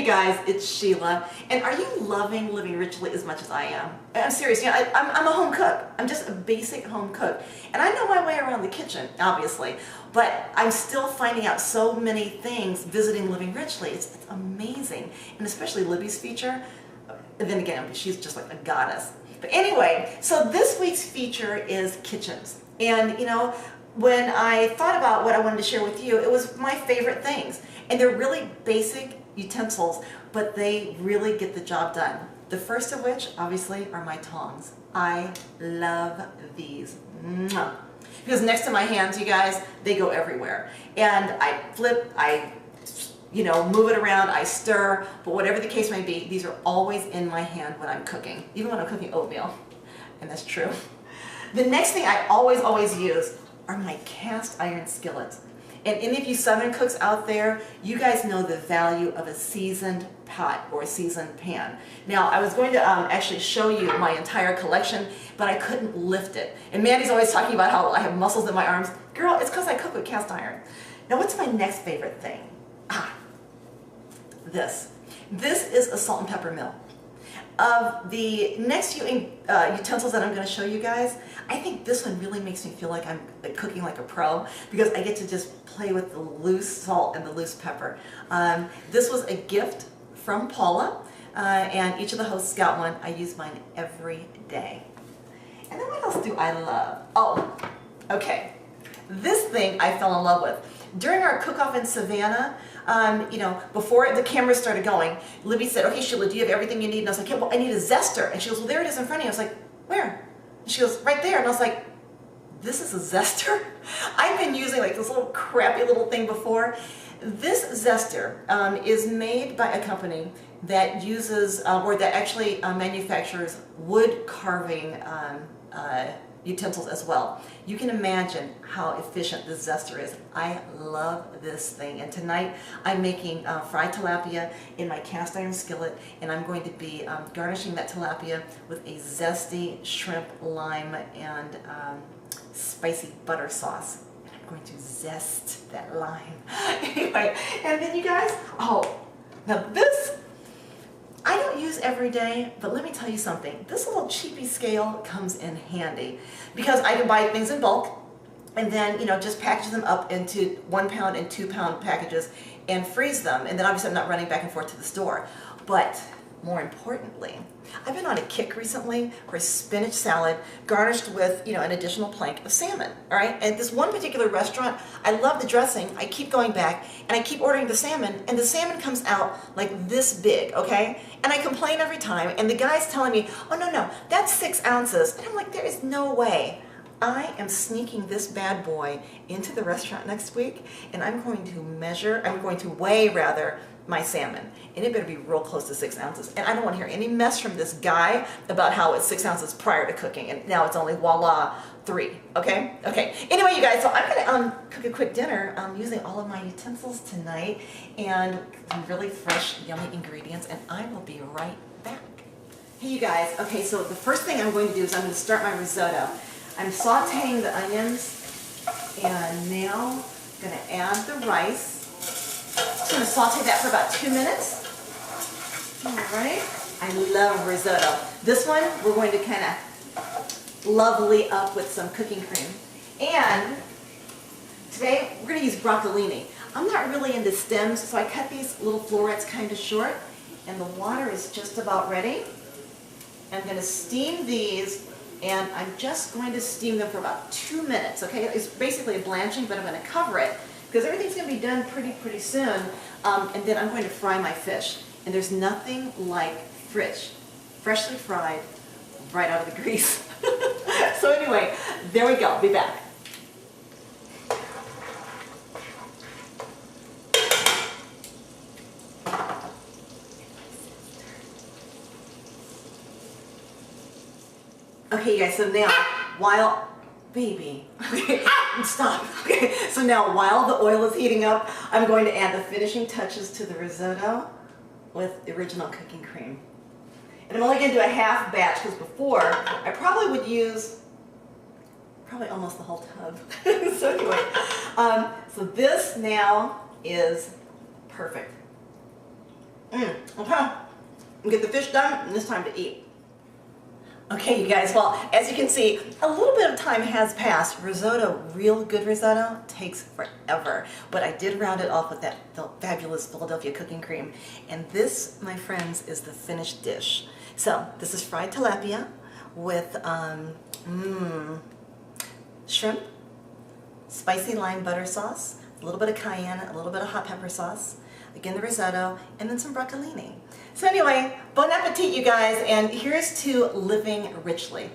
Hey guys, it's Sheila, and are you loving living richly as much as I am? I'm serious, you know, I'm a home cook. I'm just a basic home cook, and I know my way around the kitchen, obviously, but I'm still finding out so many things visiting Living Richly. It's amazing, and especially Libby's feature. And then again, she's just like a goddess. But anyway, so this week's feature is kitchens, and you know, when I thought about what I wanted to share with you, it was my favorite things, and they're really basic utensils, but they really get the job done. The first of which, obviously, are my tongs. I love these. Mwah. Because next to my hands, you guys, they go everywhere. And I flip, move it around, I stir, but whatever the case may be, these are always in my hand when I'm cooking, even when I'm cooking oatmeal, and that's true. The next thing I always use are my cast iron skillets. And any of you Southern cooks out there, you guys know the value of a seasoned pot or a seasoned pan. Now, I was going to actually show you my entire collection, but I couldn't lift it. And Mandy's always talking about how I have muscles in my arms. Girl, it's because I cook with cast iron. Now, what's my next favorite thing? This. This is a salt and pepper mill. Of the next few utensils that I'm going to show you guys, I think this one really makes me feel like I'm cooking like a pro, because I get to just play with the loose salt and the loose pepper. This was a gift from Paula, and each of the hosts got one. I use mine every day. And then what else do I love? Oh, okay. This thing I fell in love with. During our cook-off in Savannah, before the cameras started going, Libby said, okay, Sheila, do you have everything you need? And I was like, yeah, well, I need a zester. And she goes, well, there it is in front of you. I was like, where? And she goes, right there. And I was like, this is a zester? I've been using like this little crappy little thing before. This zester is made by a company that uses, or that actually manufactures wood carving utensils as well. You can imagine how efficient this zester is. I love this thing. And tonight I'm making fried tilapia in my cast iron skillet, and I'm going to be garnishing that tilapia with a zesty shrimp, lime, and spicy butter sauce. And I'm going to zest that lime. Anyway, and then you guys, now this I don't use every day, but let me tell you something. This little cheapy scale comes in handy because I can buy things in bulk and then, just package them up into 1 pound and 2 pound packages and freeze them. And then obviously I'm not running back and forth to the store. But more importantly, I've been on a kick recently for a spinach salad garnished with, an additional plank of salmon, all right? At this one particular restaurant, I love the dressing. I keep going back, and I keep ordering the salmon, and the salmon comes out like this big, okay? And I complain every time, and the guy's telling me, oh, no, that's 6 ounces. And I'm like, there is no way. I am sneaking this bad boy into the restaurant next week, and I'm going to weigh my salmon, and it better be real close to 6 ounces. And I don't want to hear any mess from this guy about how it's 6 ounces prior to cooking, and now it's only voila 3. Okay. Anyway, you guys, so I'm gonna cook a quick dinner using all of my utensils tonight and some really fresh, yummy ingredients, and I will be right back. Hey, you guys. Okay, so the first thing I'm going to do is I'm going to start my risotto. I'm sauteing the onions, and now I'm going to add the rice. I'm going to saute that for about 2 minutes. All right. I love risotto. This one we're going to kind of lovely up with some cooking cream. And today we're going to use broccolini. I'm not really into stems, so I cut these little florets kind of short. And the water is just about ready. I'm going to steam these, and I'm just going to steam them for about 2 minutes. Okay, it's basically a blanching, but I'm going to cover it because everything's going to be done pretty soon, and then I'm going to fry my fish. And there's nothing like freshly fried, right out of the grease. So anyway, there we go. Be back. Okay, you guys, so now, baby, okay, stop. Okay, so now while the oil is heating up, I'm going to add the finishing touches to the risotto with the original cooking cream. And I'm only going to do a half batch because before I probably would use almost the whole tub. So anyway, so this now is perfect. Okay, get the fish done, and it's time to eat. Okay, you guys, well, as you can see, a little bit of time has passed. Risotto, real good risotto, takes forever. But I did round it off with that fabulous Philadelphia cooking cream. And this, my friends, is the finished dish. So, this is fried tilapia with shrimp, spicy lime butter sauce, a little bit of cayenne, a little bit of hot pepper sauce, again the risotto, and then some broccolini. So anyway, bon appetit, you guys, and here's to living richly.